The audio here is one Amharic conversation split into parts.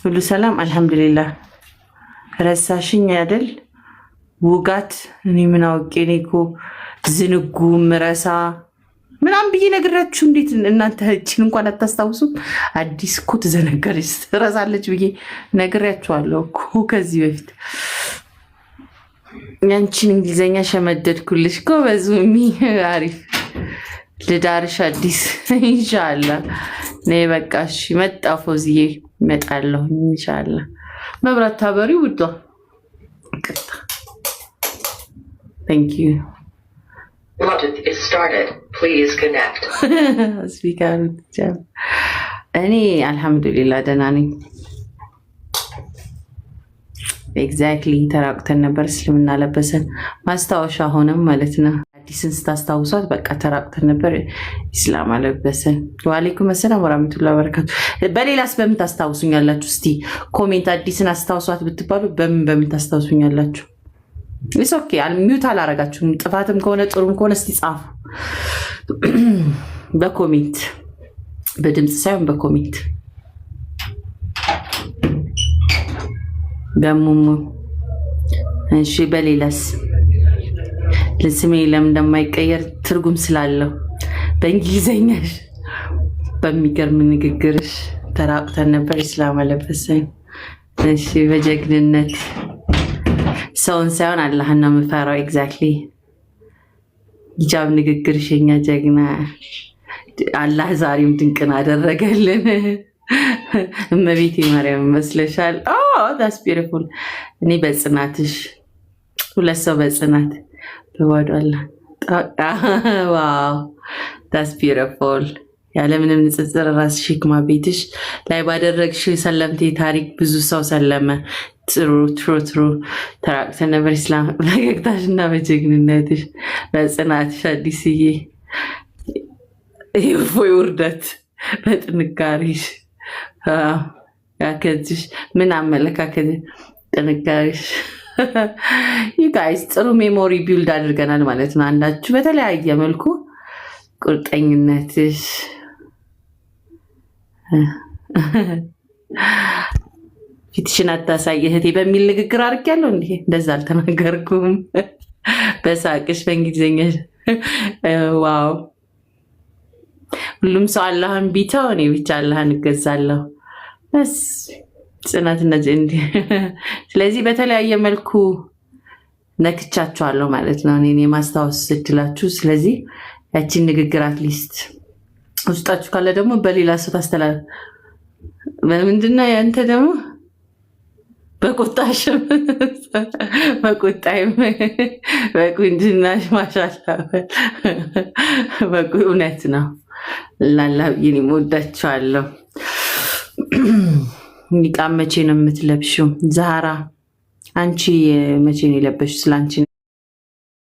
ሁሉ ሰላም አልሐምዱሊላህ። ረሳሽኝ አይደል? ውጋት እኔ ምን አውቄ እኔ እኮ ዝንጉ ምረሳ ምናምን ብዬ ነግራችሁ እንዴት እናንተ እቺን እንኳን አታስታውሱም? አዲስ እኮ ትዘነጋለች ትረሳለች ብዬ ነግራችኋለሁ እኮ ከዚህ በፊት። ያንቺን እንግሊዘኛ ሸመደድኩልሽ እኮ በዙሚ አሪፍ ልዳርሽ አዲስ ኢንሻአላህ። ነይ በቃ እሺ፣ መጣሁ ፎዝዬ እመጣለሁ ኢንሻአላህ። መብራት ታበሪ ውዷ። Thank you. Bluetooth is started. Please connect. ስፒከር ጀም እኔ አልሐምዱሊላህ ደህና ነኝ። ኤግዛክትሊ ተራቁተን ነበር፣ እስልምና ለበሰን ማስታወሻ ሆነም ማለት ነው። አዲስን ስታስታውሷት በቃ ተራቁተን ነበር፣ ኢስላም አለበሰን። ወአለይኩም ሰላም ወራህመቱላሂ ወበረካቱ። በሌላስ በምን ታስታውሱኛላችሁ? እስቲ ኮሜንት አዲስን አስታውሷት ብትባሉ በምን ታስታውሱኛላችሁ? ኢትስ ኦኬ። ሚውት አላረጋችሁም። ጥፋትም ከሆነ ጥሩም ከሆነ እስቲ ጻፉ በኮሜንት፣ በድምጽ ሳይሆን በኮሜንት። በሙሙ እሺ። በሌላስ ለስሜ ለምን እንደማይቀየር ትርጉም ስላለው በእንግሊዘኛሽ በሚገርም ንግግርሽ ተራቁተን ነበር፣ ኢስላም አለበሰን። እሺ። በጀግንነት ሰውን ሳይሆን አላህን ነው የምፈራው። ኤግዛክትሊ ሂጃብ ንግግርሽ የኛ ጀግና። አላህ ዛሬም ድንቅን አደረገልን። እመቤቴ ማርያም መስለሻል። ዳስ ቢዩቲፉል። እኔ በጽናትሽ ሁለት ሰው በጽናት በባዶ አላህ። ዋው ዳስ ቢዩቲፉል። ያለምንም ንጽጽር ራስሽ ሂክማ ቤትሽ ላይ ባደረግሽ ሰለምቴ ታሪክ ብዙ ሰው ሰለመ። ትሩ ተራቁተን ነበር፣ ኢስላም በፈገግታሽ እና በጀግንነትሽ በጽናትሽ አዲስዬ። ይፎይ ውርደት በጥንካሬሽ ያከዝሽ ምን አመለካከት ጥንካሬሽ። ዩጋይስ ጥሩ ሜሞሪ ቢልድ አድርገናል ማለት ነው። አንዳችሁ በተለያየ መልኩ ቁርጠኝነትሽ ፊትሽን አታሳይ እህቴ በሚል ንግግር አድርጊያለሁ። እንዴ እንደዛ አልተናገርኩም። በሳቅሽ በእንግሊዝኛ ዋው። ሁሉም ሰው አላህን ቢተው እኔ ብቻ አላህን እገዛለሁ። በስ ጽናትነት እንዲ። ስለዚህ በተለያየ መልኩ ነክቻችኋለሁ ማለት ነው እኔ የማስታወስ እድላችሁ። ስለዚህ ያቺን ንግግር አትሊስት ውስጣችሁ ካለ ደግሞ በሌላ ሰው ታስተላል። ምንድነው ያንተ ደግሞ በቁጣሽም በቁጣይም በቁንጅናሽ ማሻላ በቁ እውነት ነው። ላላ ይኔ ወዳችኋለሁ። ኒቃብ መቼ ነው የምትለብሽው? ዛራ አንቺ መቼ ነው የለበሽው? ስላንቺ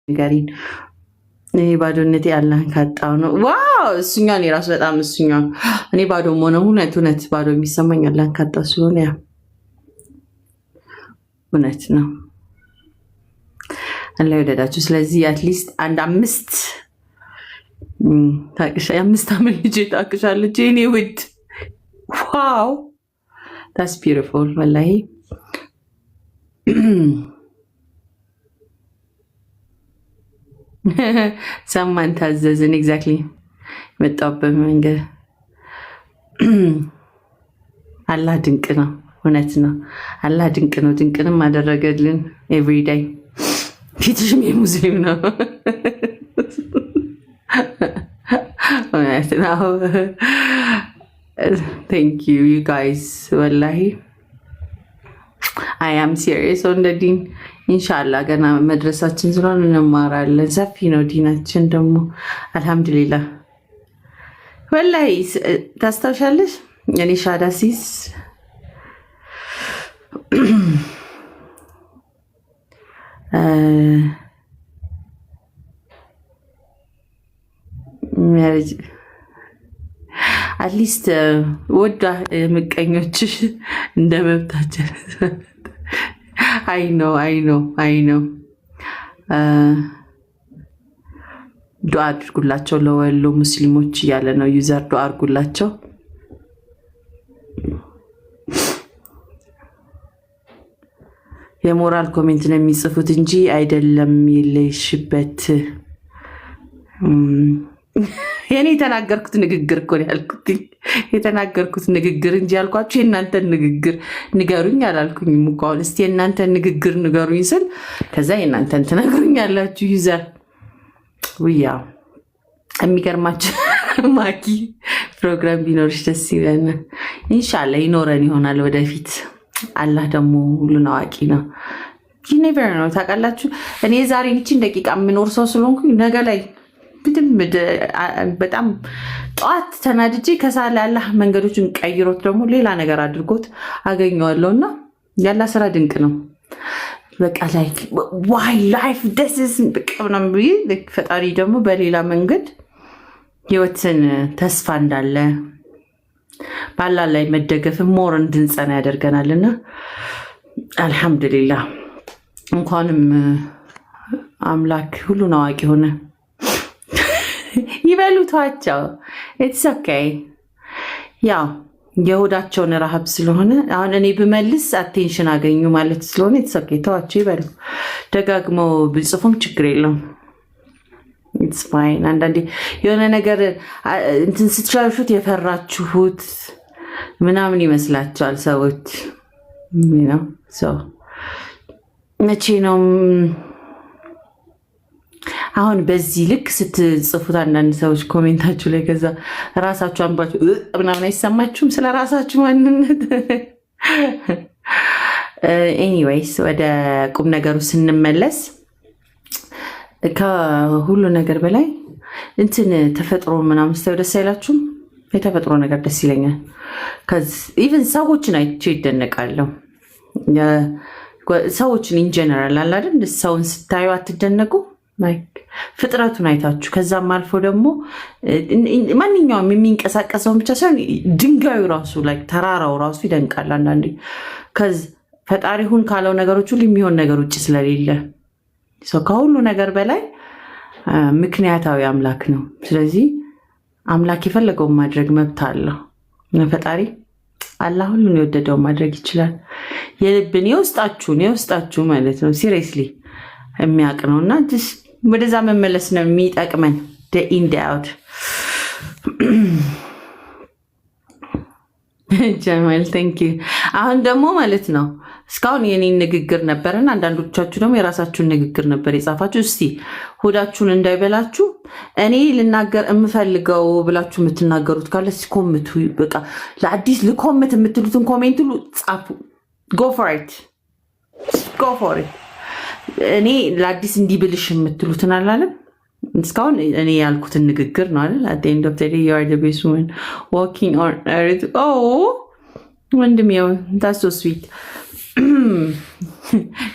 ንገሪን። እኔ ባዶነቴ አላህን ካጣው ነው። ዋው እሱኛው እኔ ራሱ በጣም እሱኛው እኔ ባዶ ሆነ እውነት ባዶ የሚሰማኝ አላህን ካጣው ሲሆን ያ እውነት ነው። አላህ ይወደዳችሁ። ስለዚህ አትሊስት አንድ 5 ዓመት ልጅ ታቅሻለች እኔ ውድ። ዋው ታስ ቢዩቲፉል ወላሂ። ሰማን ታዘዝን። ኤግዛክትሊ መጣበት መንገድ አላህ ድንቅ ነው። እውነት ነው። አላህ ድንቅ ነው። ድንቅንም አደረገልን ኤቭሪዴይ። ፊትሽም የሙስሊም ነው። እውነት ነው። ቴንክ ዩ ዩ ጋይስ ወላሂ አይ አም ሲሪየስ ኦን ደ ዲን። ኢንሻአላህ ገና መድረሳችን ስለሆነ እንማራለን። ሰፊ ነው ዲናችን ደግሞ አልሐምዱሊላህ። ወላሂ ታስታውሻለሽ እኔ ሻዳ ሲስ አትሊስት ወዳ ምቀኞችሽ እንደ መብታቸው አይ ነው ዱዓ አድርጉላቸው ለወሎ ሙስሊሞች እያለ ነው ዩዘር። ዱዓ አድርጉላቸው። የሞራል ኮሜንት ነው የሚጽፉት እንጂ አይደለም የለሽበት። የኔ የተናገርኩት ንግግር እኮ ነው ያልኩት። የተናገርኩት ንግግር እንጂ ያልኳችሁ የእናንተን ንግግር ንገሩኝ አላልኩኝም እኮ። አሁን እስቲ የእናንተን ንግግር ንገሩኝ ስል ከዛ የእናንተን ትነግሩኛላችሁ። ዩዘር ውያ የሚገርማችሁ ማኪ ፕሮግራም ቢኖርሽ ደስ ይለናል። ኢንሻላህ ይኖረን ይሆናል ወደፊት። አላህ ደግሞ ሁሉን አዋቂ ነው። ኔቨር ነው ታውቃላችሁ። እኔ ዛሬ ይህችን ደቂቃ የምኖር ሰው ስለሆንኩኝ ነገ ላይ በጣም ጠዋት ተናድጄ ከሳለ አላህ መንገዶችን ቀይሮት ደግሞ ሌላ ነገር አድርጎት አገኘዋለሁ እና ያላ ስራ ድንቅ ነው። በቃ ላይክ ዋይ ላይፍ ደስስ በቃ ፈጣሪ ደግሞ በሌላ መንገድ ህይወትን ተስፋ እንዳለ ባላ ላይ መደገፍ ሞር እንድንጸና ያደርገናልና አልሐምዱሊላህ። እንኳንም አምላክ ሁሉን አዋቂ ሆነ። ይበሉታቸው ኢትስ ኦኬ። ያው የሆዳቸውን ረሃብ ስለሆነ አሁን እኔ ብመልስ አቴንሽን አገኙ ማለት ስለሆነ ኢትስ ኦኬ። ተዋቸው ይበሉ። ደጋግመው ብጽፉም ችግር የለውም። ኢትስ ፋይን። አንዳንዴ የሆነ ነገር እንትን ስትሻሹት የፈራችሁት ምናምን ይመስላቸዋል ሰዎች ነው። መቼ ነው አሁን በዚህ ልክ ስትጽፉት አንዳንድ ሰዎች ኮሜንታችሁ ላይ ከዛ ራሳችሁ አንባችሁ ምናምን አይሰማችሁም ስለ ራሳችሁ ማንነት? ኤኒዌይስ ወደ ቁም ነገሩ ስንመለስ ከሁሉ ነገር በላይ እንትን ተፈጥሮ ምናምን ስታዩ ደስ አይላችሁም? የተፈጥሮ ነገር ደስ ይለኛል። ኢቨን ሰዎችን አይቼ ይደነቃለሁ። ሰዎችን ኢንጀነራል አላደን ሰውን ስታዩ አትደነቁ? ፍጥረቱን አይታችሁ ከዛም አልፎ ደግሞ ማንኛውም የሚንቀሳቀሰውን ብቻ ሳይሆን ድንጋዩ ራሱ ተራራው ራሱ ይደንቃል አንዳንዴ። ፈጣሪሁን ካለው ነገሮች ሁሉ የሚሆን ነገር ውጭ ስለሌለ ከሁሉ ነገር በላይ ምክንያታዊ አምላክ ነው። ስለዚህ አምላክ የፈለገውን ማድረግ መብት አለው። ፈጣሪ አላህ ሁሉን የወደደውን ማድረግ ይችላል። የልብን የውስጣችሁ ማለት ነው ሲሪየስሊ የሚያውቅ ነው እና ወደዛ መመለስ ነው የሚጠቅመን። ኢንድ አውት ጀማል ቴንክ ዩ። አሁን ደግሞ ማለት ነው እስካሁን የኔን ንግግር ነበርና አንዳንዶቻችሁ ደግሞ የራሳችሁን ንግግር ነበር የጻፋችሁ። እስቲ ሆዳችሁን እንዳይበላችሁ እኔ ልናገር የምፈልገው ብላችሁ የምትናገሩት ካለ ኮምቱ። በቃ ለአዲስ ልኮምት የምትሉትን ኮሜንት ሁሉ ጻፉ። ጎ ፎር ኢት። እኔ ለአዲስ እንዲብልሽ የምትሉትን አላለም። እስካሁን እኔ ያልኩትን ንግግር ነው አይደል? at the end of the day you are the best woman walking on earth. ወንድሜ that's so sweet.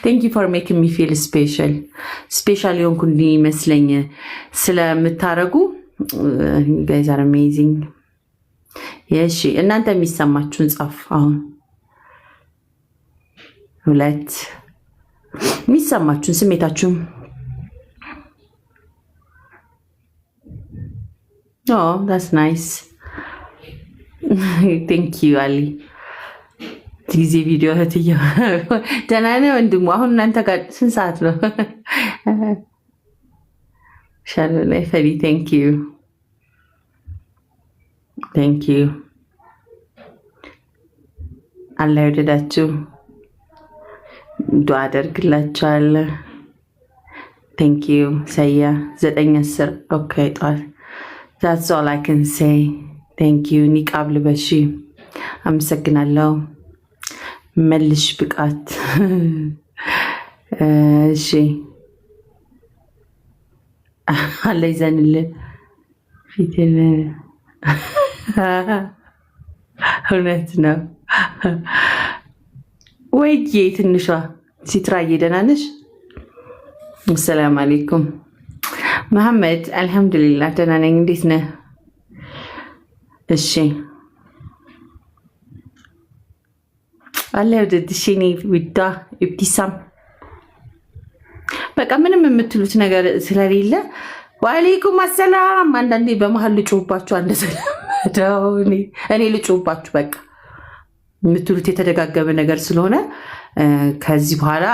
thank you for making me feel special የሆንኩ እንዲመስለኝ ስለምታረጉ you guys are amazing. እሺ እናንተ የሚሰማችሁን ጻፍ። አሁን ሁለት የሚሰማችሁን ስሜታችሁን that's nice. thank you አሊ ጊዜ ቪዲዮ ህትየ ደህና ነህ ወንድሙ? አሁን እናንተ ጋር ስንት ሰዓት ነው? ሻለ ላይ ፈሪ thank you አላህ ይወደዳችሁ። ዱዓ አደርግላችኋለሁ። thank you ሰያ 9-10 ኦኬ ጧል that's all I can say. thank you ኒቃብ ልበሺ። አመሰግናለሁ። መልሽ ብቃት። እሺ አለ ይዘንልን ፊትን። እውነት ነው ወይዬ ትንሿ ሲትራዬ ደህና ነሽ? ሰላም አለይኩም መሐመድ። አልሐምዱሊላህ ደህና ነኝ። እንዴት ነህ? እሺ አለ ወደድሽኔ ውዳ ኢብቲሳም። በቃ ምንም የምትሉት ነገር ስለሌለ ወአለይኩም አሰላም። አንዳንዴ በመሀል ልጮህባችሁ እንደተለመደው እኔ ልጮህባችሁ በቃ የምትሉት የተደጋገመ ነገር ስለሆነ ከዚህ በኋላ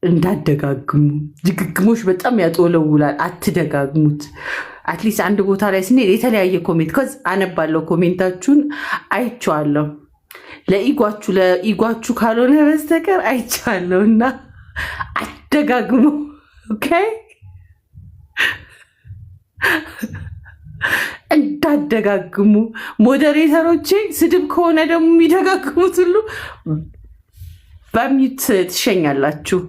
እንዳደጋግሙ ድግግሞች በጣም ያጦለውላል። አትደጋግሙት። አትሊስት አንድ ቦታ ላይ ስንሄድ የተለያየ ኮሜንት ከዚ አነባለሁ፣ ኮሜንታችሁን አይቼዋለሁ። ለኢጓችሁ ካልሆነ በስተቀር አይቼዋለሁ እና አትደጋግሙ። ኦኬ እንዳደጋግሙ። ሞዴሬተሮቼ ስድብ ከሆነ ደግሞ የሚደጋግሙት ሁሉ በሚት ትሸኛላችሁ።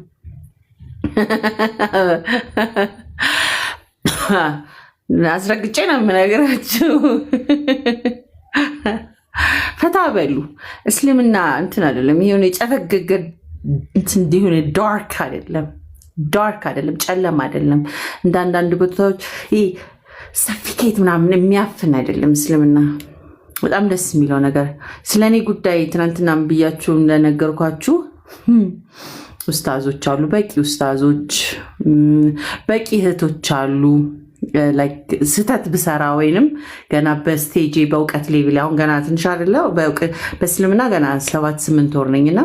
አስረግጬ ነው የምነግራችሁ። ፈታ በሉ። እስልምና እንትን አይደለም፣ የሆነ የጨፈገገ እንትን እንዲሆነ ዳርክ አይደለም፣ ጨለማ አይደለም። እንደ አንዳንድ ቦታዎች ሰፊኬት ምናምን የሚያፍን አይደለም እስልምና። በጣም ደስ የሚለው ነገር ስለ እኔ ጉዳይ ትናንትና ብያችሁ እንደነገርኳችሁ ኡስታዞች አሉ፣ በቂ ኡስታዞች፣ በቂ እህቶች አሉ። ስህተት ብሰራ ወይንም ገና በስቴጅ በእውቀት ሌቭል አሁን ገና ትንሽ አይደለ፣ በእስልምና ገና 7-8 ወር ነኝና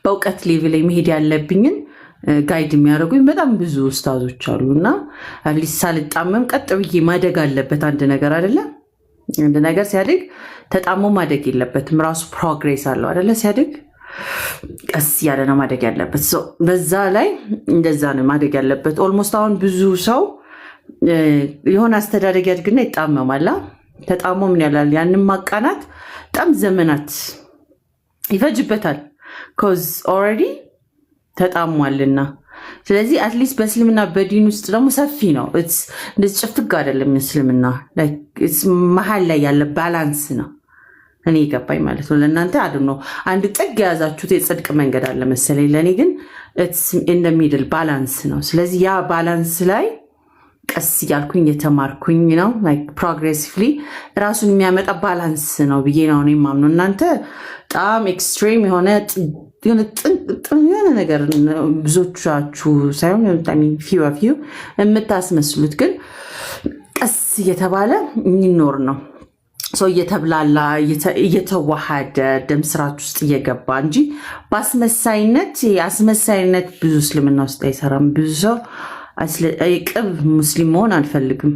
በእውቀት ሌቭል ላይ መሄድ ያለብኝን ጋይድ የሚያደርጉኝ በጣም ብዙ ኡስታዞች አሉ እና አትሊስት ሳልጣመም ቀጥ ብዬ ማደግ አለበት። አንድ ነገር አይደለ፣ አንድ ነገር ሲያድግ ተጣሞ ማደግ የለበትም። ራሱ ፕሮግሬስ አለው አይደለ? ሲያድግ ቀስ ያለ ነው ማደግ ያለበት። በዛ ላይ እንደዛ ነው ማደግ ያለበት። ኦልሞስት አሁን ብዙ ሰው የሆነ አስተዳደግ ያድግና ይጣመማላ። ተጣሞ ምን ያላል ያንን ማቃናት በጣም ዘመናት ይፈጅበታል። ኮዝ ኦልሬዲ ተጣሟልና። ስለዚህ አትሊስት በእስልምና በዲን ውስጥ ደግሞ ሰፊ ነው። እንደዚህ ጭፍግ አይደለም። እስልምና መሀል ላይ ያለ ባላንስ ነው። እኔ ይገባኝ ማለት ነው። ለእናንተ ነው አንድ ጥግ የያዛችሁት የጽድቅ መንገድ አለ መሰለኝ። ለእኔ ግን ኢን ሚድል ባላንስ ነው። ስለዚህ ያ ባላንስ ላይ ቀስ እያልኩኝ የተማርኩኝ ነው። ፕሮግሬሲቭሊ ራሱን የሚያመጣ ባላንስ ነው ብዬ ነው እኔ የማምነው። እናንተ በጣም ኤክስትሪም የሆነ ነገር ብዙዎቻችሁ ሳይሆን ፊው የምታስመስሉት ግን ቀስ እየተባለ የሚኖር ነው። ሰው እየተብላላ እየተዋሃደ ደም ስራች ውስጥ እየገባ እንጂ በአስመሳይነት ብዙ እስልምና ውስጥ አይሰራም። ብዙ ሰው ቅብ ሙስሊም መሆን አልፈልግም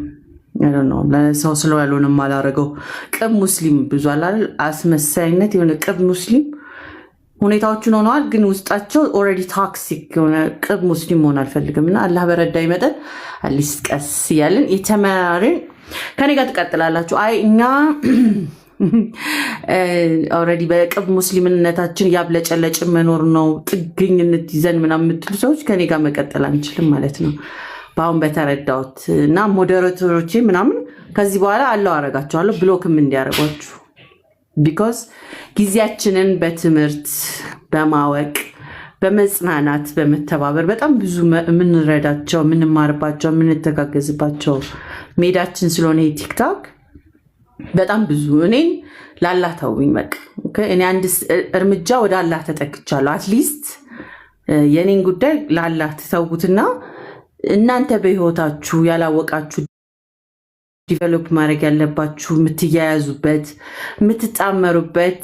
ለሰው ስለው ያልሆነም አላረገው ቅብ ሙስሊም ብዙ አላል አስመሳይነት የሆነ ቅብ ሙስሊም ሁኔታዎቹን ሆነዋል፣ ግን ውስጣቸው ኦልሬዲ ቶክሲክ የሆነ ቅብ ሙስሊም መሆን አልፈልግም እና አላህ በረዳኝ መጠን አትሊስት ቀስ እያልን የተማርን ከኔ ጋር ትቀጥላላችሁ። አይ እኛ ኦልሬዲ በቅብ ሙስሊምነታችን ያብለጨለጭ መኖር ነው ጥግኝነት ይዘን ምናምን የምትሉ ሰዎች ከኔ ጋር መቀጠል አንችልም ማለት ነው በአሁን በተረዳሁት። እና ሞዴሬተሮቼ ምናምን ከዚህ በኋላ አለው አረጋቸዋለሁ ብሎክም እንዲያደርጓችሁ። ቢኮዝ ጊዜያችንን በትምህርት በማወቅ በመጽናናት በመተባበር በጣም ብዙ የምንረዳቸው የምንማርባቸው የምንተጋገዝባቸው ሜዳችን ስለሆነ ቲክቶክ በጣም ብዙ እኔን ለአላህ ተውኝ። በቃ እኔ አንድ እርምጃ ወደ አላህ ተጠክቻለሁ። አትሊስት የኔን ጉዳይ ለአላህ ትተውትና እናንተ በህይወታችሁ ያላወቃችሁ ዲቨሎፕ ማድረግ ያለባችሁ የምትያያዙበት የምትጣመሩበት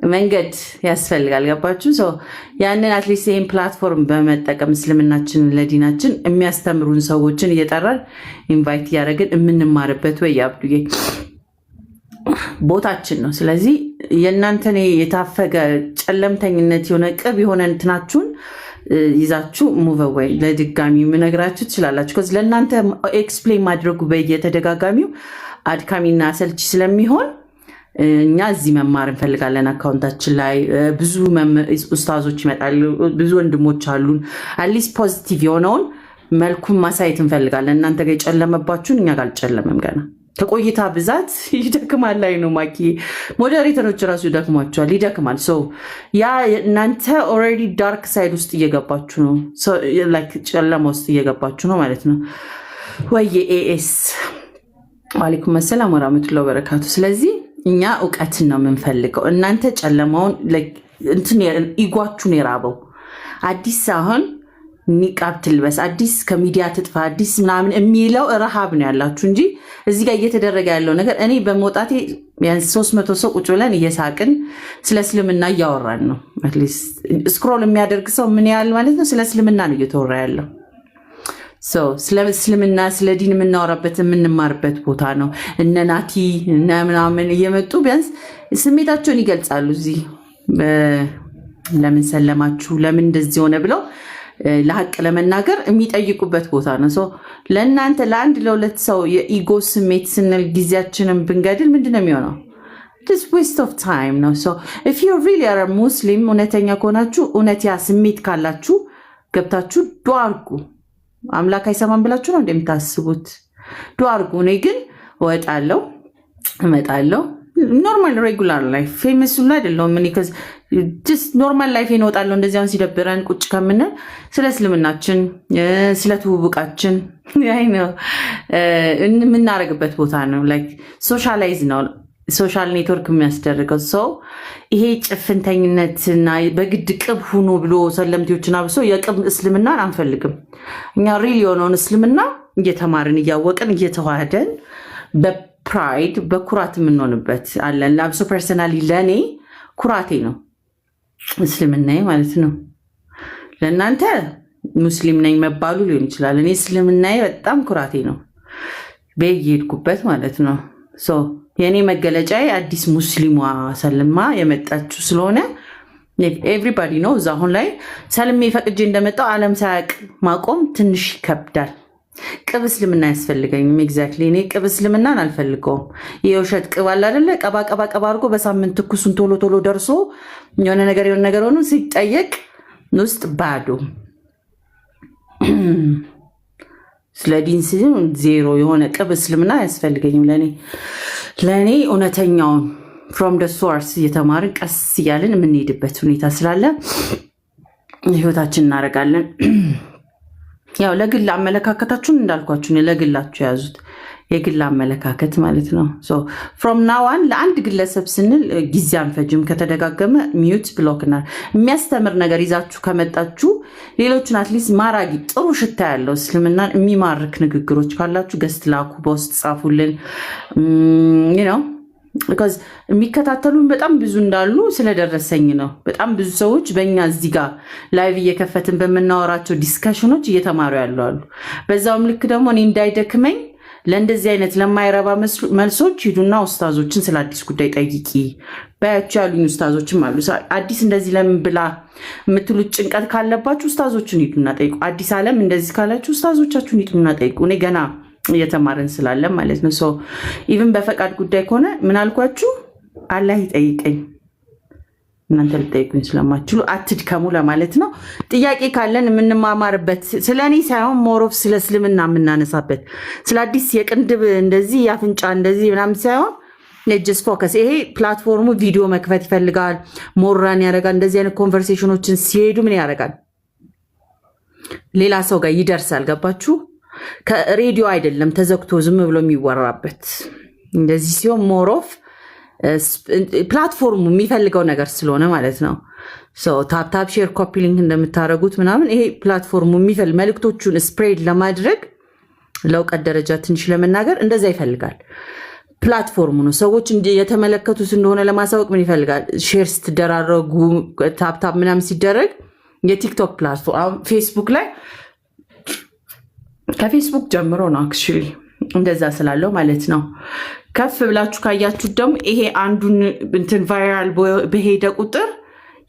መንገድ ያስፈልጋል። ገባችሁ? ያንን አትሊስት ይህን ፕላትፎርም በመጠቀም እስልምናችንን ለዲናችን የሚያስተምሩን ሰዎችን እየጠራን ኢንቫይት እያደረግን የምንማርበት ወይ አብዱዬ ቦታችን ነው። ስለዚህ የእናንተን የታፈገ ጨለምተኝነት የሆነ ቅብ የሆነ እንትናችሁን ይዛችሁ ሙቨወይ ለድጋሚ የምነግራችሁ ትችላላችሁ። ከዚ ለእናንተ ኤክስፕሌን ማድረጉ በየተደጋጋሚው አድካሚና አሰልቺ ስለሚሆን እኛ እዚህ መማር እንፈልጋለን። አካውንታችን ላይ ብዙ ኡስታዞች ይመጣሉ፣ ብዙ ወንድሞች አሉን። አትሊስት ፖዚቲቭ የሆነውን መልኩን ማሳየት እንፈልጋለን። እናንተ ጋር የጨለመባችሁን እኛ ጋር አልጨለመም። ገና ከቆይታ ብዛት ይደክማል ላይ ነው ማኪ ሞዴሬተሮች ራሱ ይደክሟቸዋል፣ ይደክማል። ያ እናንተ ኦልሬዲ ዳርክ ሳይድ ውስጥ እየገባችሁ ነው፣ ጨለማ ውስጥ እየገባችሁ ነው ማለት ነው። ወይ ኤኤስ ዋሌኩም ሰላም ወራህመቱላሂ ወበረካቱ። ስለዚህ እኛ እውቀትን ነው የምንፈልገው። እናንተ ጨለማውን ኢጓችሁን የራበው አዲስ አሁን ኒቃብ ትልበስ፣ አዲስ ከሚዲያ ትጥፋ፣ አዲስ ምናምን የሚለው ረሃብ ነው ያላችሁ እንጂ እዚህ ጋር እየተደረገ ያለው ነገር እኔ በመውጣቴ ቢያንስ 300 ሰው ቁጭ ብለን እየሳቅን ስለ እስልምና እያወራን ነው። አትሊስት ስክሮል የሚያደርግ ሰው ምን ያህል ማለት ነው ስለ እስልምና ነው እየተወራ ያለው። ስለ እስልምና ስለ ዲን የምናወራበት የምንማርበት ቦታ ነው። እነ ናቲ እነ ምናምን እየመጡ ቢያንስ ስሜታቸውን ይገልጻሉ። እዚህ ለምን ሰለማችሁ ለምን እንደዚህ ሆነ ብለው ለሐቅ ለመናገር የሚጠይቁበት ቦታ ነው። ለእናንተ ለአንድ ለሁለት ሰው የኢጎ ስሜት ስንል ጊዜያችንን ብንገድል ምንድነው የሚሆነው? ዌስት ኦፍ ታይም ነው። ኢፍ ዩ ሪሊ አር ሙስሊም እውነተኛ ከሆናችሁ እውነት ያ ስሜት ካላችሁ ገብታችሁ ዱዓ አድርጉ። አምላክ አይሰማም ብላችሁ ነው እንደምታስቡት? ዱዓ አድርጉ። እኔ ግን እወጣለሁ እመጣለሁ ኖርማል ሬጉላር ላይፍ ፌመስ ሁሉ አይደለሁም። እኔ ጀስት ኖርማል ላይፍ እወጣለሁ። እንደዚያውን ሲደብረን ቁጭ ከምንል ስለ እስልምናችን ስለ ትውውቃችን የምናደርግበት ቦታ ነው። ላይክ ሶሻላይዝ ነው ሶሻል ኔትወርክ የሚያስደርገው ሰው ይሄ ጭፍንተኝነትና በግድ ቅብ ሁኑ ብሎ ሰለምቴዎችን አብሶ የቅብ እስልምናን አንፈልግም። እኛ ሪል የሆነውን እስልምና እየተማርን እያወቅን እየተዋህደን በፕራይድ በኩራት የምንሆንበት አለን። አብሶ ፐርሰናሊ ለእኔ ኩራቴ ነው እስልምናዬ ማለት ነው። ለእናንተ ሙስሊም ነኝ መባሉ ሊሆን ይችላል። እኔ እስልምናዬ በጣም ኩራቴ ነው በየሄድኩበት ማለት ነው። የእኔ መገለጫዬ አዲስ ሙስሊሟ ሰልማ የመጣችሁ ስለሆነ ኤቭሪባዲ ነው። እዛ አሁን ላይ ሰልሜ ፈቅጄ እንደመጣው ዓለም ሳያቅ ማቆም ትንሽ ይከብዳል። ቅብ እስልምና አያስፈልገኝም። ኤግዛክትሊ እኔ ቅብ እስልምናን አልፈልገውም። የውሸት ቅብ አለ አይደለ? ቀባ ቀባ ቀባ አድርጎ በሳምንት ትኩሱን ቶሎ ቶሎ ደርሶ የሆነ ነገር ሆኖ ሲጠየቅ ውስጥ ባዶ ስለ ዲን ዜሮ የሆነ ቅብ እስልምና አያስፈልገኝም። ለእኔ እውነተኛውን ፍሮም ደ ሶርስ እየተማርን ቀስ እያልን የምንሄድበት ሁኔታ ስላለ ህይወታችን እናደርጋለን። ያው ለግል አመለካከታችሁን እንዳልኳችሁ ለግላችሁ የያዙት የግል አመለካከት ማለት ነው። ፍሮም ናዋን ለአንድ ግለሰብ ስንል ጊዜ አንፈጅም። ከተደጋገመ ሚዩት ብሎክና የሚያስተምር ነገር ይዛችሁ ከመጣችሁ ሌሎችን አትሊስት ማራጊ ጥሩ ሽታ ያለው እስልምናን የሚማርክ ንግግሮች ካላችሁ ገስት ላኩ፣ በውስጥ ጻፉልን። ነው የሚከታተሉን በጣም ብዙ እንዳሉ ስለደረሰኝ ነው። በጣም ብዙ ሰዎች በእኛ እዚህ ጋር ላይቭ እየከፈትን በምናወራቸው ዲስከሽኖች እየተማሩ ያሉ አሉ። በዛውም ልክ ደግሞ እኔ እንዳይደክመኝ ለእንደዚህ አይነት ለማይረባ መልሶች ሂዱና ኡስታዞችን ስለ አዲስ ጉዳይ ጠይቂ ባያችሁ ያሉኝ ኡስታዞችም አሉ። አዲስ እንደዚህ ለምን ብላ የምትሉት ጭንቀት ካለባችሁ ኡስታዞችን ሂዱና ጠይቁ። አዲስ ዓለም እንደዚህ ካላችሁ ኡስታዞቻችሁን ሂዱና ጠይቁ። እኔ ገና እየተማረን ስላለ ማለት ነው። ኢቭን በፈቃድ ጉዳይ ከሆነ ምን አልኳችሁ? አላህ ይጠይቀኝ፣ እናንተ ልጠይቁኝ ስለማትችሉ አትድከሙ ለማለት ነው። ጥያቄ ካለን የምንማማርበት ስለ እኔ ሳይሆን ሞሮፍ ስለ እስልምና የምናነሳበት ስለ አዲስ የቅንድብ እንደዚህ የአፍንጫ እንደዚህ ምናምን ሳይሆን ጀስት ፎከስ። ይሄ ፕላትፎርሙ ቪዲዮ መክፈት ይፈልጋል፣ ሞራን ያደርጋል። እንደዚህ አይነት ኮንቨርሴሽኖችን ሲሄዱ ምን ያደርጋል? ሌላ ሰው ጋር ይደርሳል። ገባችሁ? ከሬዲዮ አይደለም ተዘግቶ ዝም ብሎ የሚወራበት። እንደዚህ ሲሆን ሞሮፍ ፕላትፎርሙ የሚፈልገው ነገር ስለሆነ ማለት ነው። ታፕታፕ ሼር ኮፒ ሊንክ እንደምታደርጉት ምናምን ይሄ ፕላትፎርሙ የሚፈልግ መልእክቶቹን ስፕሬድ ለማድረግ ለእውቀት ደረጃ ትንሽ ለመናገር እንደዛ ይፈልጋል። ፕላትፎርሙ ነው። ሰዎች የተመለከቱት እንደሆነ ለማሳወቅ ምን ይፈልጋል? ሼር ስትደራረጉ ታፕታፕ ምናምን ሲደረግ የቲክቶክ ፕላትፎርም አሁን ፌስቡክ ላይ ከፌስቡክ ጀምሮ ነው አክቹዋሊ እንደዛ ስላለው ማለት ነው። ከፍ ብላችሁ ካያችሁት ደግሞ ይሄ አንዱን እንትን ቫይራል በሄደ ቁጥር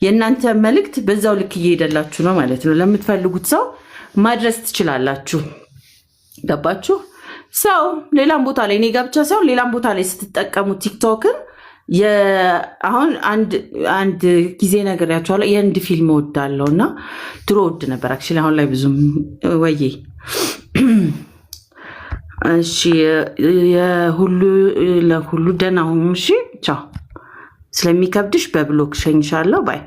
የእናንተ መልእክት በዛው ልክ እየሄደላችሁ ነው ማለት ነው። ለምትፈልጉት ሰው ማድረስ ትችላላችሁ። ገባችሁ? ሰው ሌላም ቦታ ላይ እኔ ጋር ብቻ ሳይሆን ሌላም ቦታ ላይ ስትጠቀሙ ቲክቶክን አሁን አንድ ጊዜ ነግሬያችኋለሁ። የህንድ ፊልም እወዳለሁ እና ድሮ እወድ ነበር አክቹዋሊ አሁን ላይ ብዙም ወዬ እሺ ለሁሉ ደህና ሁኑ። እሺ ቻው። ስለሚከብድሽ በብሎክ ሸኝሻለሁ። ባይ።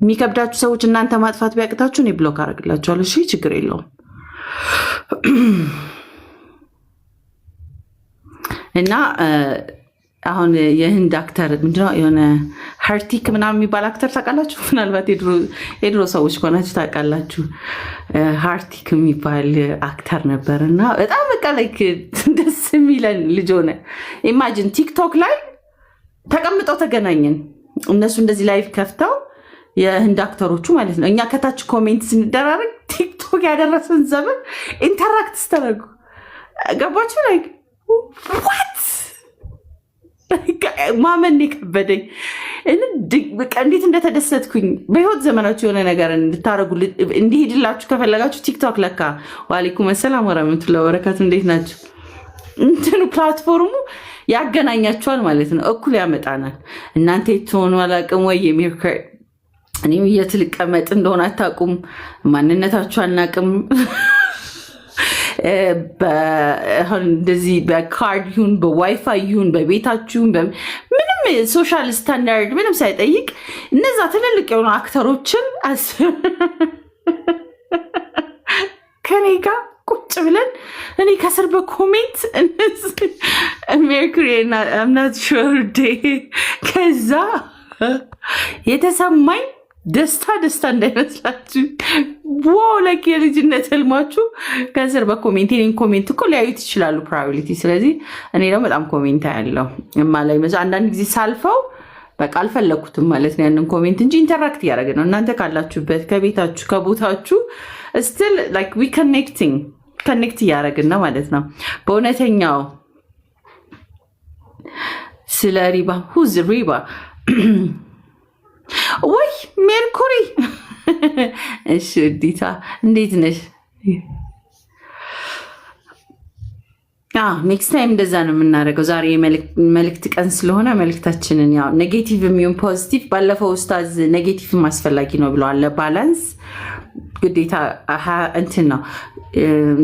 የሚከብዳችሁ ሰዎች እናንተ ማጥፋት ቢያቅታችሁ እኔ ብሎክ አደርግላችኋለሁ። እሺ ችግር የለውም። እና አሁን የህንድ አክተር ምንድነው የሆነ ሃርቲክ ምናምን የሚባል አክተር ታውቃላችሁ? ምናልባት የድሮ ሰዎች ከሆናችሁ ታውቃላችሁ። ሃርቲክ የሚባል አክተር ነበር እና በጣም በቃ ላይክ ደስ የሚለን ልጅ ሆነ። ኢማጂን ቲክቶክ ላይ ተቀምጠው ተገናኘን። እነሱ እንደዚህ ላይቭ ከፍተው የህንድ አክተሮቹ ማለት ነው። እኛ ከታች ኮሜንት ስንደራረግ ቲክቶክ ያደረሰን ዘመን ኢንተራክት ስተረጉ ገባችሁ? ላይክ ዋት ማመን የከበደኝ በቃ እንዴት እንደተደሰትኩኝ። በህይወት ዘመናችሁ የሆነ ነገር እንድታረጉ እንዲሄድላችሁ ከፈለጋችሁ ቲክቶክ ለካ። ዋሌኩም ሰላም ወራህመቱላሂ ወበረካቱ። እንዴት ናችሁ? እንትኑ ፕላትፎርሙ ያገናኛችኋል ማለት ነው። እኩል ያመጣናል። እናንተ የትሆኑ አላቅም ወይ የሚርከር እኔም የትልቀመጥ እንደሆነ አታውቁም። ማንነታችሁ አናቅም። እንደዚህ በካርድ ይሁን በዋይፋይ ይሁን በቤታችሁ ምንም ሶሻል ስታንዳርድ ምንም ሳይጠይቅ እነዛ ትልልቅ የሆኑ አክተሮችን ከኔ ጋር ቁጭ ብለን እኔ ከስር በኮሜንት ሜርኩሪ አምናት ሾርዴ ከዛ የተሰማኝ ደስታ እንዳይመስላችሁ። ዋው ለክ የልጅነት ህልማችሁ ከስር በኮሜንት የኔን ኮሜንት እኮ ሊያዩት ይችላሉ ፕሮባቢሊቲ። ስለዚህ እኔ ደግሞ በጣም ኮሜንት ያለው እማላይ መስ አንዳንድ ጊዜ ሳልፈው በቃ አልፈለኩትም ማለት ነው ያንን ኮሜንት እንጂ ኢንተራክት እያደረገ ነው። እናንተ ካላችሁበት ከቤታችሁ ከቦታችሁ ስቲል ላይክ ዊ ከኔክት እያደረግን ነው ማለት ነው። በእውነተኛው ስለ ሪባ ሁዝ ሪባ ወይ ሜርኩሪ እሺ ዲታ እንዴት ነሽ? ኔክስት ታይም እንደዛ ነው የምናደርገው። ዛሬ መልእክት ቀን ስለሆነ መልእክታችንን ያው ኔጌቲቭ የሚሆን ፖዚቲቭ፣ ባለፈው ኡስታዝ ኔጌቲቭ አስፈላጊ ነው ብለዋል። ለባላንስ ግዴታ እንትን ነው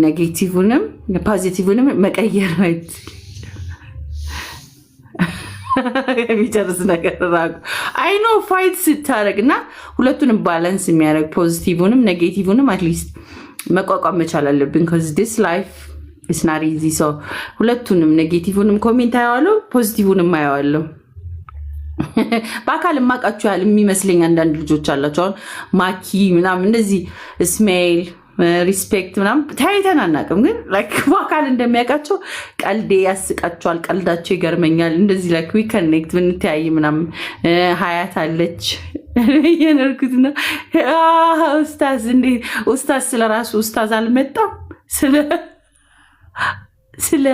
ኔጌቲቭንም ፖዚቲቭንም መቀየር የሚጨርስ ነገር ራቁ አይኖ ፋይት ስታደረግ እና ሁለቱንም ባላንስ የሚያደርግ ፖዚቲቭንም ኔጌቲቭንም አትሊስት መቋቋም መቻል አለብን። ከዚ ዲስ ላይፍ ኢትስ ናት ኢዚ። ሶ ሁለቱንም ኔጌቲቭንም ኮሜንት አየዋለሁ፣ ፖዚቲቭንም አየዋለሁ። በአካል የማውቃችሁ ያህል የሚመስለኝ አንዳንድ ልጆች አላቸው። አሁን ማኪ ምናምን እንደዚህ ስሜል ሪስፔክት ምናምን ታይተን አናውቅም፣ ግን በአካል እንደሚያውቃቸው ቀልዴ ያስቃቸዋል፣ ቀልዳቸው ይገርመኛል። እንደዚህ ላይክ ዊ ከኔክት ብንተያይ ምናምን ሀያት አለች የነርኩትና ኡስታዝ እንዴ ኡስታዝ ስለራሱ ኡስታዝ አልመጣም ስለ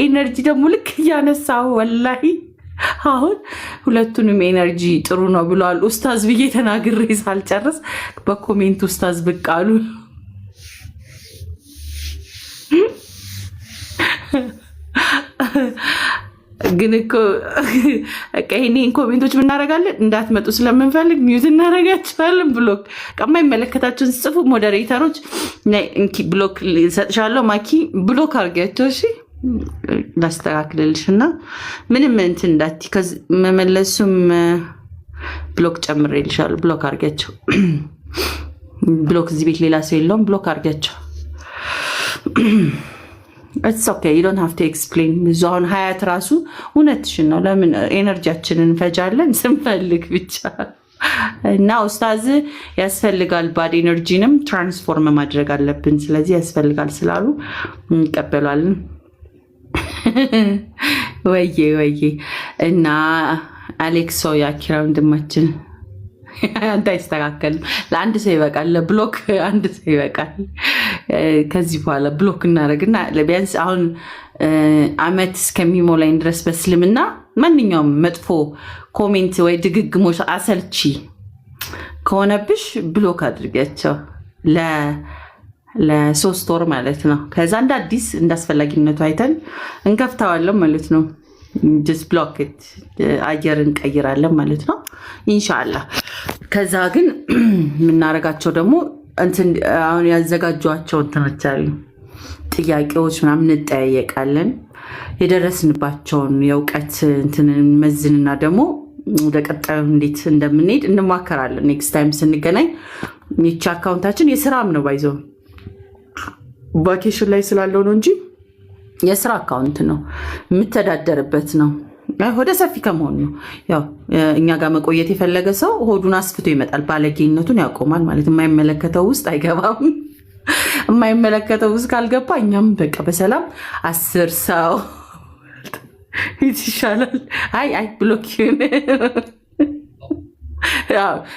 ኤነርጂ ደግሞ ልክ እያነሳው ወላሂ አሁን ሁለቱንም ኤነርጂ ጥሩ ነው ብለዋል ኡስታዝ ብዬ ተናግሬ ሳልጨርስ በኮሜንት ኡስታዝ ብቅ አሉ። ግን እኮ ይሄን ኮሜንቶች ምናደርጋለን እንዳትመጡ ስለምንፈልግ ሚዩት እናደርጋችኋለን። ብሎክ የማይመለከታችሁን ጽፉ። ሞዴሬተሮች ብሎክ ሰጥሻለሁ ማኪ ብሎክ አድርጊያቸው እሺ። ላስተካክልልሽ እና ምንም እንትን እንዳትዪ መመለሱም ብሎክ ጨምሬልሻለሁ። ብሎክ አድርጊያቸው። ብሎክ እዚህ ቤት ሌላ ሰው የለውም። ብሎክ አድርጊያቸው። It's okay, you don't have to explain. ብዙ አሁን ሀያት ራሱ እውነትሽን ነው። ለምን ኤነርጂያችንን እንፈጃለን ስንፈልግ ብቻ። እና ኡስታዝ ያስፈልጋል፣ ባድ ኤነርጂንም ትራንስፎርም ማድረግ አለብን። ስለዚህ ያስፈልጋል ስላሉ እንቀበላለን። ወዬ እና አሌክሶ ያኪራ ወንድማችን አንተ አይስተካከልም። ለአንድ ሰው ይበቃል፣ ለብሎክ አንድ ሰው ይበቃል። ከዚህ በኋላ ብሎክ እናደርግና ቢያንስ አሁን አመት እስከሚሞላኝ ድረስ በስልምና ማንኛውም መጥፎ ኮሜንት ወይ ድግግሞች አሰልቺ ከሆነብሽ ብሎክ አድርጊያቸው ለ3 ወር ማለት ነው። ከዛ እንደ አዲስ እንዳስፈላጊነቱ አይተን እንከፍተዋለን ማለት ነው። just block it አየር እንቀይራለን ማለት ነው ኢንሻአላህ። ከዛ ግን የምናረጋቸው ደግሞ እንትን አሁን ያዘጋጇቸው እንትኖች አሉ፣ ጥያቄዎች ምናምን እንጠያየቃለን። የደረስንባቸውን የእውቀት እንትን መዝንና ደግሞ ወደ ቀጣዩ እንዴት እንደምንሄድ እንማከራለን። ኔክስት ታይም ስንገናኝ ይቺ አካውንታችን የስራም ነው ባይዘው ቫኬሽን ላይ ስላለው ነው እንጂ የስራ አካውንት ነው፣ የምተዳደርበት ነው። ወደ ሰፊ ከመሆን ነው። ያው እኛ ጋር መቆየት የፈለገ ሰው ሆዱን አስፍቶ ይመጣል። ባለጌነቱን ያቆማል ማለት የማይመለከተው ውስጥ አይገባም። የማይመለከተው ውስጥ ካልገባ እኛም በቃ በሰላም 10 ሰው ይሻላል። አይ ብሎኪውን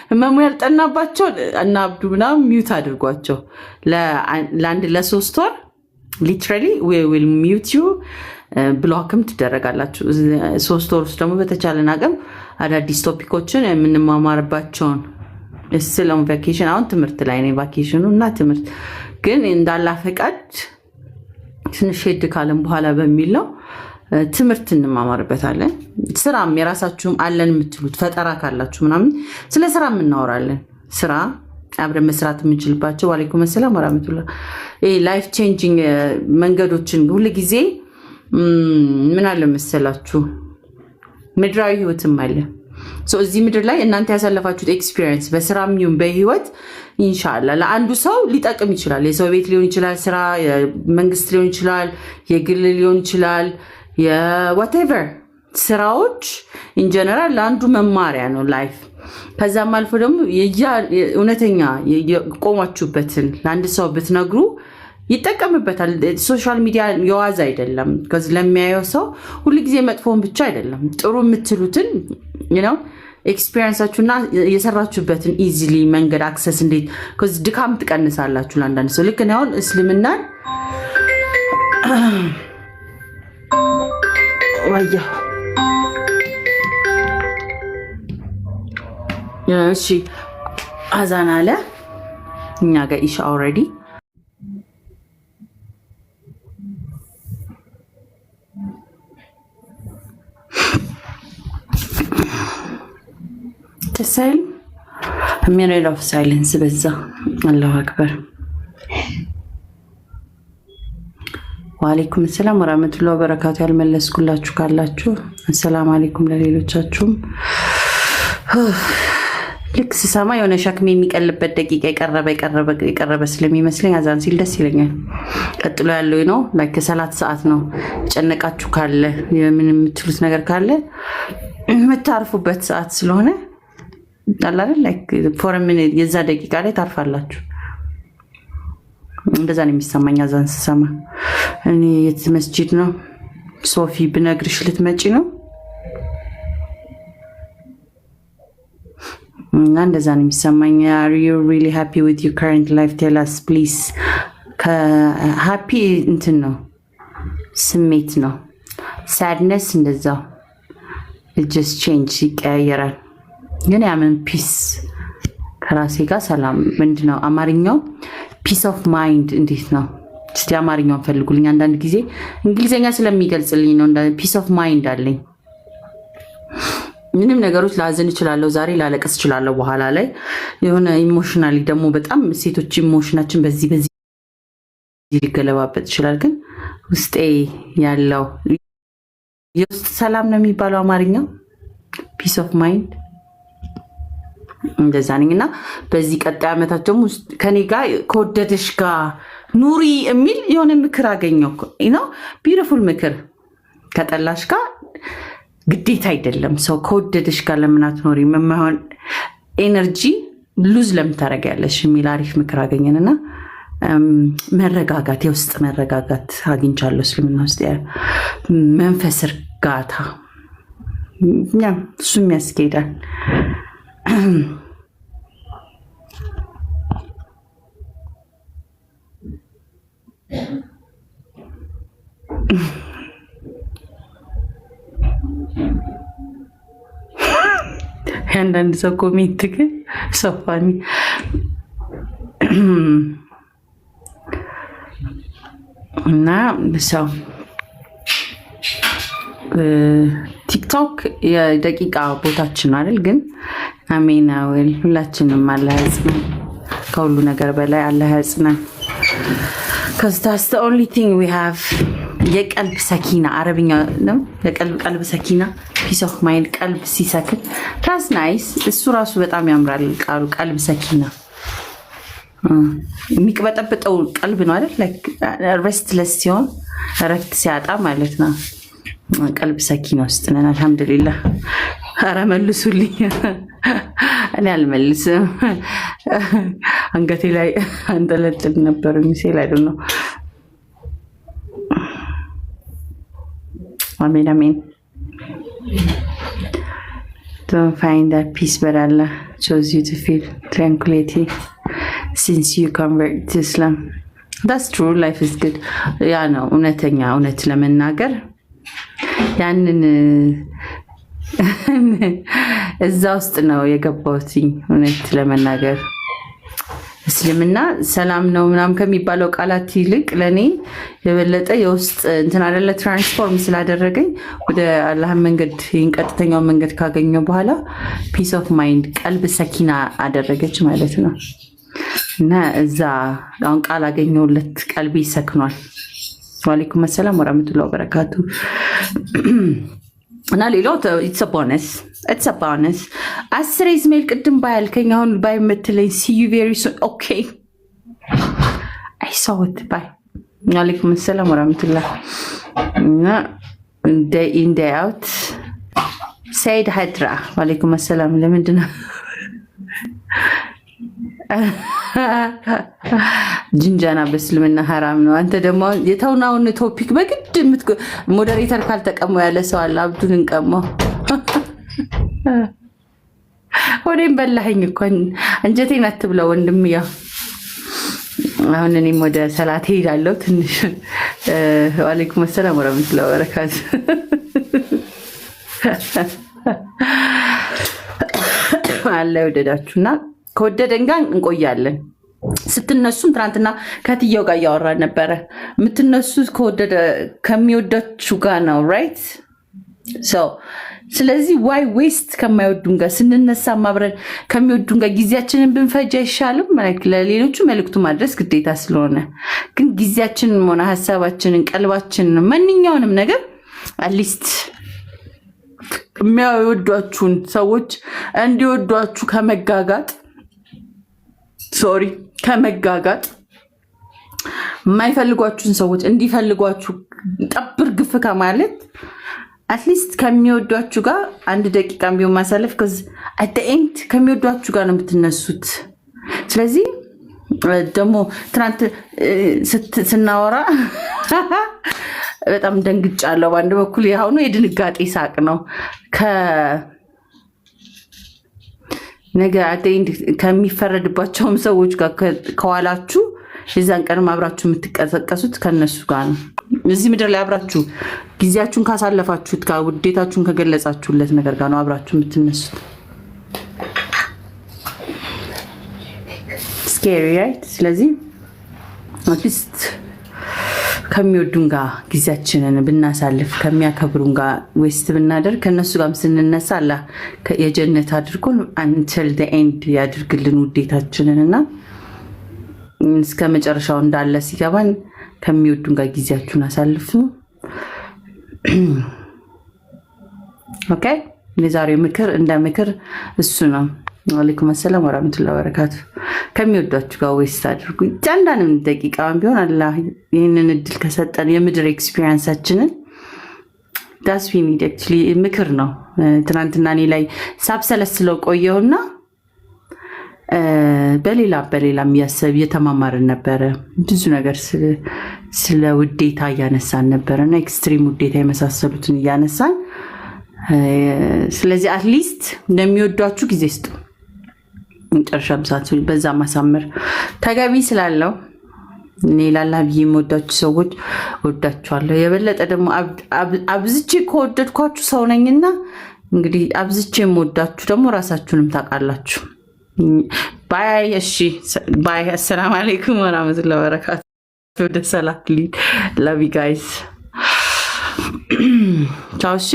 ህመሙ ያልጠናባቸው እና አብዱ ምናምን ሚዩት አድርጓቸው ለአንድ ለ3 ወር ሊትራሊ ዊል ሚዩት ዩ ብሎክም ትደረጋላችሁ። 3 ወር ውስጥ ደግሞ በተቻለን አቅም አዳዲስ ቶፒኮችን የምንማማርባቸውን ስለም ቫኬሽን አሁን ትምህርት ላይ ነው ቫኬሽኑ እና ትምህርት ግን እንዳላ ፈቃድ ትንሽ ሄድ ካለን በኋላ በሚል ነው ትምህርት እንማማርበታለን። ስራም የራሳችሁም አለን የምትሉት ፈጠራ ካላችሁ ምናምን ስለ ስራ እናወራለን። ስራ አብረን መስራት የምንችልባቸው ዋሌኩም ሰላም ወራህመቱላህ ላይፍ ቼንጂንግ መንገዶችን ሁሉ ጊዜ ምን አለ መሰላችሁ ምድራዊ ህይወትም አለ። እዚህ ምድር ላይ እናንተ ያሳለፋችሁት ኤክስፒሪየንስ በስራም ይሁን በህይወት ኢንሻአላህ ለአንዱ ሰው ሊጠቅም ይችላል። የሰው ቤት ሊሆን ይችላል፣ ስራ የመንግስት ሊሆን ይችላል፣ የግል ሊሆን ይችላል፣ የዋቴቨር ስራዎች ኢን ጀነራል ለአንዱ መማሪያ ነው ላይፍ። ከዛም አልፎ ደግሞ እውነተኛ የቆማችሁበትን ለአንድ ሰው ብትነግሩ ይጠቀምበታል። ሶሻል ሚዲያ የዋዝ አይደለም። ከዚህ ለሚያየው ሰው ሁልጊዜ መጥፎን ብቻ አይደለም ጥሩ የምትሉትን ኤክስፒሪየንሳችሁና የሰራችሁበትን ኢዚሊ መንገድ አክሰስ እንዴት ከዚህ ድካም ትቀንሳላችሁ። ለአንዳንድ ሰው ልክ ነው። አሁን እስልምናን ወያ እሺ አዛን አለ እኛ ጋር ኢሻ ኦልሬዲ ተሰል ሚኒት ኦፍ ሳይለንስ በዛ። አላሁ አክበር። ወአለይኩም ሰላም ወራህመቱላሂ ወበረካቱ። ያልመለስኩላችሁ ካላችሁ ሰላም አለይኩም። ለሌሎቻችሁም ልክ ስሰማ የሆነ ሸክም የሚቀልበት ደቂቃ የቀረበ ስለሚመስለኝ አዛን ሲል ደስ ይለኛል። ቀጥሎ ያለው ነው ላይክ ሰላት ሰዓት ነው። ጨነቃችሁ ካለ ምን የምትሉት ነገር ካለ የምታርፉበት ሰዓት ስለሆነ አላለ ላይክ ፎር ሚኒት የዛ ደቂቃ ላይ ታርፋላችሁ። እንደዛ ነው የሚሰማኝ አዛን ስሰማ። እኔ የት መስጂድ ነው ሶፊ ብነግርሽ ልትመጪ ነው? እና እንደዛ ነው የሚሰማኝ። are you really happy with your current life? tell us please። ከሃፒ እንትን ነው ስሜት ነው። sadness እንደዛው it just change ይቀያየራል። ግን ያምን ፒስ ከራሴ ጋር ሰላም ምንድነው አማርኛው ፒስ ኦፍ ማይንድ እንዴት ነው? እስቲ አማርኛውን ፈልጉልኝ። አንዳንድ ጊዜ እንግሊዘኛ ስለሚገልጽልኝ ነው። ፒስ ኦፍ ማይንድ አለኝ። ምንም ነገሮች ላዘን እችላለሁ፣ ዛሬ ላለቀስ እችላለሁ፣ በኋላ ላይ የሆነ ኢሞሽናሊ ደግሞ በጣም ሴቶች ኢሞሽናችን በዚህ ሊገለባበት ይችላል። ግን ውስጤ ያለው የውስጥ ሰላም ነው የሚባለው አማርኛው ፒስ ኦፍ ማይንድ እንደዛ ነኝ። እና በዚህ ቀጣይ ዓመታት ደግሞ ከኔ ጋር ከወደደሽ ጋር ኑሪ የሚል የሆነ ምክር አገኘው ነው። ቢዩቲፉል ምክር። ከጠላሽ ጋር ግዴታ አይደለም። ሰው ከወደደሽ ጋር ለምን አትኖሪ? የማይሆን ኤነርጂ ሉዝ ለምን ታደርጊያለሽ የሚል አሪፍ ምክር አገኘንና መረጋጋት፣ የውስጥ መረጋጋት አግኝቻለሁ። እስልምና ውስጥ መንፈስ እርጋታ እሱም ያስኬዳል። አንዳንድ ሰው ኮሜንት ግን ሰፋኒ እና ሰው ቲክቶክ የደቂቃ ቦታችን አይደል? ግን አሜን አወል ሁላችንም አላህ ያጽናን፣ ከሁሉ ነገር በላይ አላህ ያጽናን። because that's the only thing we have። የቀልብ ሰኪና አረብኛ ነው። የቀልብ ሰኪና ፒስ ኦፍ ማይንድ ቀልብ ሲሰክን that's nice። እሱ ራሱ በጣም ያምራል ቃሉ ቀልብ ሰኪና። የሚቀበጠበጠው ቀልብ ነው አይደል? like restless ሲሆን እረፍት ሲያጣ ማለት ነው። ቀልብ ሰኪና ውስጥ ነን። አልሐምዱሊላህ። ኧረ መልሱልኝ። እኔ አልመልስም። አንገቴ ላይ አንጠለጥል ነበር ሚሴል አይደል ነው። አሜን አሜን። Don't find that peace, but Allah chose you to feel tranquility since you convert to Islam. That's true. Life is good. ያ ነው እውነተኛ እውነት ለመናገር ያንን እዛ ውስጥ ነው የገባሁት። እውነት ለመናገር እስልምና ሰላም ነው ምናምን ከሚባለው ቃላት ይልቅ ለኔ የበለጠ የውስጥ እንትን አይደለ ትራንስፎርም ስላደረገኝ ወደ አላህ መንገድ ቀጥተኛው መንገድ ካገኘው በኋላ ፒስ ኦፍ ማይንድ ቀልብ ሰኪና አደረገች ማለት ነው። እና እዛ አሁን ቃል አገኘሁለት ቀልቢ ሰክኗል። ወአለይኩም ሰላም ወራህመቱላሂ ወበረካቱ። እና ሌላው it's a bonus አስሬ ኢስማኤል ቅድም ባያልከኝ አሁን ባይመትለኝ see you very soon. Okay, I saw it. Bye. ወአለይኩም ሰላም ወራህመቱላሂ። እና day in day out ሰይድ ሀድራ ወአለይኩም ሰላም። ለምንድን ነው ጅንጃና በእስልምና ሐራም ነው? አንተ ደግሞ የተውናውን ቶፒክ በግድ ሞዴሬተር ካልተቀመው ያለ ሰው አለ። አብዱን እንቀመው። ወዴም በላኸኝ እኮ አንጀቴን አትብለው ወንድም። ያው አሁን እኔም ወደ ሰላት ሄዳለሁ ትንሽ። ወአለይኩም ሰላም ወራህመቱላሂ ወበረካቱ። አለ ወደዳችሁና ከወደደን ጋር እንቆያለን። ስትነሱም ትናንትና ከትየው ጋር እያወራን ነበረ። የምትነሱት ከሚወዳችሁ ጋር ነው ራይት። ስለዚህ ዋይ ዌስት ከማይወዱን ጋር ስንነሳ አብረን ከሚወዱን ጋር ጊዜያችንን ብንፈጅ አይሻልም? ለሌሎቹ መልእክቱ ማድረስ ግዴታ ስለሆነ ግን ጊዜያችንን ሆነ ሀሳባችንን ቀልባችንን ማንኛውንም ነገር አትሊስት የሚወዷችሁን ሰዎች እንዲወዷችሁ ከመጋጋጥ የማይፈልጓችሁን ሰዎች እንዲፈልጓችሁ ጠብር ግፍ ከማለት አትሊስት ከሚወዷችሁ ጋር አንድ ደቂቃም ቢሆን ማሳለፍ at the end ከሚወዷችሁ ጋር ነው የምትነሱት። ስለዚህ ደግሞ ትናንት ስናወራ በጣም ደንግጫለሁ። በአንድ በኩል ያው ነው የድንጋጤ ሳቅ ነው። ነገ አደይንድ ከሚፈረድባቸውም ሰዎች ጋር ከዋላችሁ የዛን ቀን አብራችሁ የምትቀሰቀሱት ከነሱ ጋር ነው። እዚህ ምድር ላይ አብራችሁ ጊዜያችሁን ካሳለፋችሁት ጋር ውዴታችሁን ከገለጻችሁለት ነገር ጋር ነው አብራችሁ የምትነሱት። ስኬሪ ራይት። ስለዚህ አትሊስት ከሚወዱን ጋር ጊዜያችንን ብናሳልፍ ከሚያከብሩን ጋር ዌስት ብናደርግ ከነሱ ጋርም ስንነሳ አላህ የጀነት አድርጎን until the end ያድርግልን ውዴታችንን እና እስከ መጨረሻው እንዳለ ሲገባን ከሚወዱን ጋር ጊዜያችሁን አሳልፉ። ኦኬ። የዛሬው ምክር እንደ ምክር እሱ ነው። ወአለይኩም ሰላም ወራህመቱላሂ ወበረካቱ። ከሚወዷችሁ ጋር ዌስት አድርጉ። አንዳንድም ደቂቃም ቢሆን አላህ ይህንን እድል ከሰጠን የምድር ኤክስፒሪየንሳችንን ዳስ ዊ ኒድ አክቹሊ ምክር ነው። ትናንትና እኔ ላይ ሳብሰለስለው ቆየውና በሌላ የሚያሰብ እየተማማርን ነበረ። ብዙ ነገር ስለ ውዴታ እያነሳን ነበረና ኤክስትሪም ውዴታ የመሳሰሉትን እያነሳን ስለዚህ አትሊስት እንደሚወዷችሁ ጊዜ ስጡ። መጨረሻም ሰዓት በዛ ማሳመር ተገቢ ስላለው እኔ ላላህ ብዬ የምወዳችሁ ሰዎች ወዳችኋለሁ። የበለጠ ደግሞ አብዝቼ ከወደድኳችሁ ሰው ነኝና እንግዲህ አብዝቼ የምወዳችሁ ደግሞ ራሳችሁንም ታውቃላችሁ። ባይ። እሺ ባይ። አሰላሙ አለይኩም ወራህመቱላሂ ወበረካቱ። ወደ ሰላት ሊድ ላቭ ዩ ጋይስ። ቻው። እሺ